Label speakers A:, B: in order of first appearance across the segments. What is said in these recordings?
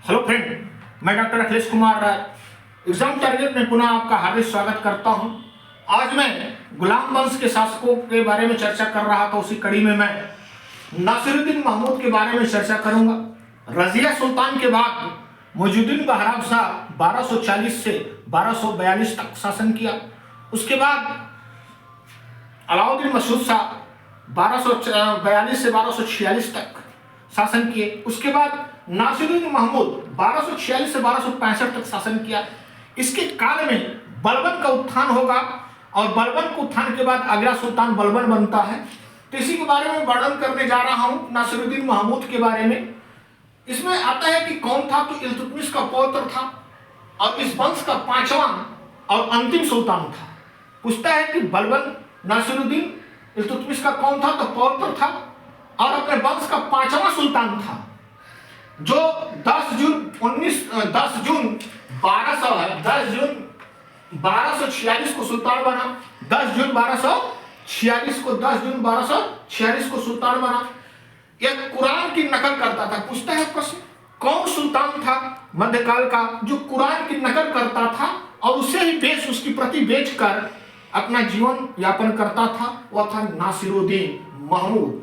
A: Hello friend, मैं doctor Akhilesh Kumar Rai exam target में पुनः आपका हार्दिक स्वागत करता हूं। आज मैं गुलाम वंश के शासकों के बारे में चर्चा कर रहा था। उसी कड़ी में मैं नासिरुद्दीन महमूद के बारे में चर्चा करूंगा। रजिया सुल्तान के बाद मुइजुद्दीन बहराम शाह 1240 से 1242 तक शासन किया। उसके बाद अलाउद्दीन मसूद शाह 1242 से 1246 तक शासन किए। उसके बाद नासिरुद्दीन महमूद 1246 से 1265 तक शासन किया। इसके काल में बलबन का उत्थान होगा और बलबन के उत्थान के बाद अगला सुल्तान बलबन बनता है। तो इसी के बारे में वर्णन करने जा रहा हूं, नासिरुद्दीन महमूद के बारे में। इसमें आता है कि कौन था, तो इल्तुतमिश का पौत्र था और इस वंश का 5वां और अंतिम सुल्तान था। पूछता है कि बलबन नासिरुद्दीन इल्तुतमिश का कौन था, तो पौत्र था और अपने वंश का 5वां सुल्तान था, जो 10 जून 1246 को सुल्तान बना। 10 जून 1246 को सुल्तान बना। यह कुरान की नकल करता था। पूछता है प्रश्न, कौन सुल्तान था मध्यकाल का जो कुरान की नकल करता था और उसे ही उसकी प्रति बेचकर अपना जीवन यापन करता था? वह था नासिरुद्दीन महमूद।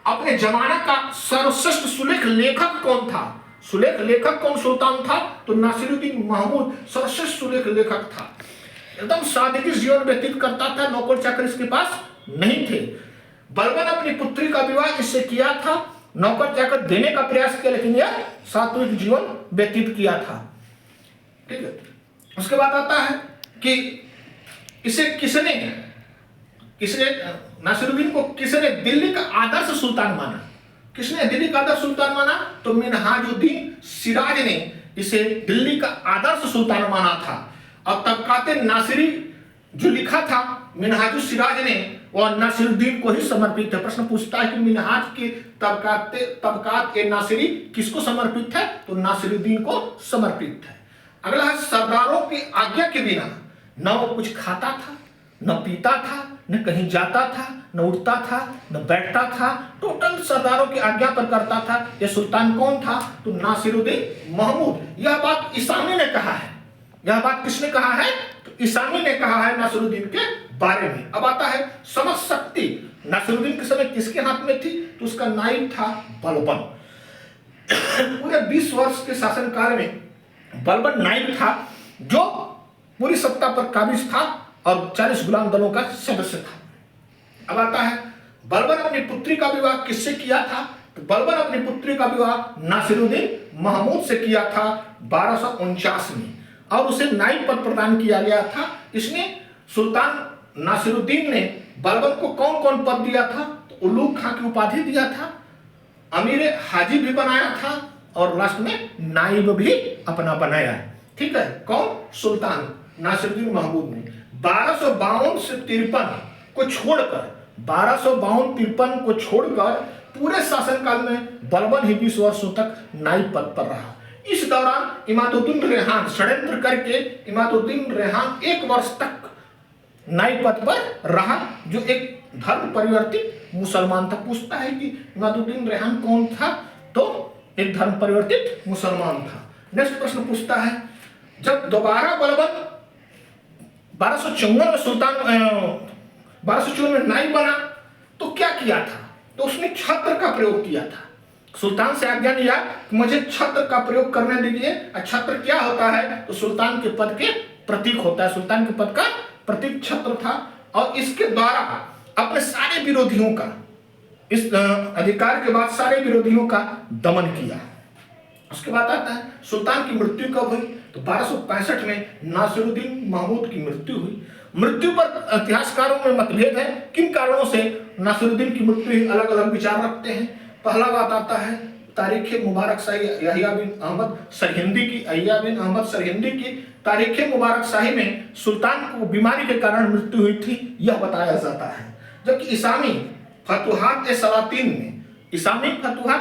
A: अपने जमाने का सर्वश्रेष्ठ सुलेख लेखक कौन था? सुलेख लेखक कौन सुल्तान था? तो नासिरुद्दीन महमूद सर्वश्रेष्ठ सुलेख लेखक था। एकदम सादगी जीवन व्यतीत करता था, नौकर चाकर इसके पास नहीं थे। बलबन अपनी पुत्री का विवाह इससे किया था, नौकर चाकर देने का प्रयास किया, लेकिन यह सात्विक जीवन व्यतीत किया था। ठीक है। उसके बाद आता है कि इसे किसने नासिरुद्दीन को किसने दिल्ली का आदर्श सुल्तान माना? किसने दिल्ली का आदर्श सुल्तान माना? तो मिनहाजुद्दीन सिराज ने इसे दिल्ली का आदर्श सुल्तान माना था। और तबकाते नासिरी जो लिखा था मिनहाजुल सिराज ने, वह नासिरुद्दीन को ही समर्पित है। प्रश्न पूछता है कि मिनहाज के तबकात ए नासिरी किसको समर्पित है? तो नासिरुद्दीन को समर्पित है। अगला है, सरदारों की आज्ञा के बिना न वो कुछ खाता था, न पीता था, न कहीं जाता था, न उठता था, न बैठता था। टोटल सरदारों की आज्ञा पर करता था। यह सुल्तान कौन था? तो नासिरुद्दीन महमूद। यह बात ईसामी ने कहा है। यह बात किसने कहा है? तो ईसामी ने कहा है नासिरुद्दीन के बारे में। अब आता है समझ शक्ति। नासिरुद्दीन के समय किसके हाथ में थी? तो उसका नायब था बलबन। पूरे 20 वर्ष के शासनकाल में बलबन नायब था, जो पूरी सत्ता पर काबिज था और 40 गुलाम दलों का सदस्य था। अब आता है, बलबन अपनी पुत्री का विवाह किससे किया था? तो बलबन अपनी पुत्री का विवाह नासिरुद्दीन महमूद से किया था 1249 में और उसे नायब पद प्रदान किया गया था। इसमें सुल्तान नासिरुद्दीन ने बलबन को कौन कौन पद दिया था? तो उलूग खां की उपाधि दिया था, अमीर हाजी भी बनाया था और लास्ट में नायब भी अपना बनाया। ठीक है। कौन? सुल्तान नासिरुद्दीन महमूद ने 1252 से 53 को छोड़कर 1252-53 को छोड़कर पूरे शासनकाल में बलबन ही 20 वर्षों तक नायब पद पर रहा। इस दौरान इमादुद्दीन रेहान षड्यंत्र करके इमादुद्दीन रेहान 1 वर्ष तक नायब पद पर रहा, जो एक धर्म परिवर्तित मुसलमान था। पूछता है कि इमादुद्दीन रेहान कौन था? तो एक धर्म परिवर्तित मुसलमान था। नेक्स्ट प्रश्न पूछता है, जब दोबारा बलबन 1254 में सुल्तान 1254 में नायब बना तो क्या किया था? तो उसने छत्र का प्रयोग किया था। सुल्तान से आज्ञा लिया कि मुझे छत्र का प्रयोग करने दीजिए। छत्र क्या होता है? तो सुल्तान के पद के प्रतीक होता है। सुल्तान के पद का प्रतीक छत्र था और इसके द्वारा अपने सारे विरोधियों का, इस अधिकार के बाद सारे विरोधियों का दमन किया। उसके बाद आता है, सुल्तान की मृत्यु कब हुई? तो 1265 में नासिरुद्दीन महमूद की मृत्यु हुई। मृत्यु पर इतिहासकारों में मतभेद है। किन कारणों से नासिरुद्दीन की मृत्यु हुई, अलग अलग विचार रखते हैं। पहला बात आता है तारीख मुबारक शाही यहिया बिन अहमद सरहिंदी की तारीख मुबारक शाही में सुल्तान को बीमारी के कारण मृत्यु हुई थी, यह बताया जाता है। जबकि इसामी फतुहात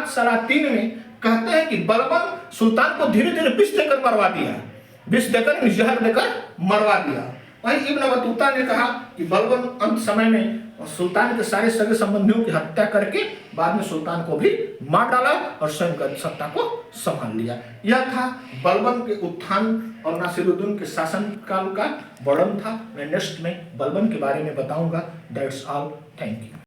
A: सलातीन में कहते हैं कि बलबन सुल्तान को धीरे धीरे विष देकर मरवा दिया, विष देकर जहर देकर मरवा दिया। वहीं इब्न बतूता ने कहा कि बलबन अंत समय में सुल्तान के सारे सगे संबंधियों की हत्या करके बाद में सुल्तान को भी मार डाला और स्वयं सत्ता को संभाल लिया। यह था बलबन के उत्थान और नासिरुद्दीन के शासनकाल का वर्णन था। मैं नेक्स्ट में बलबन के बारे में बताऊंगा। That's all, thank you.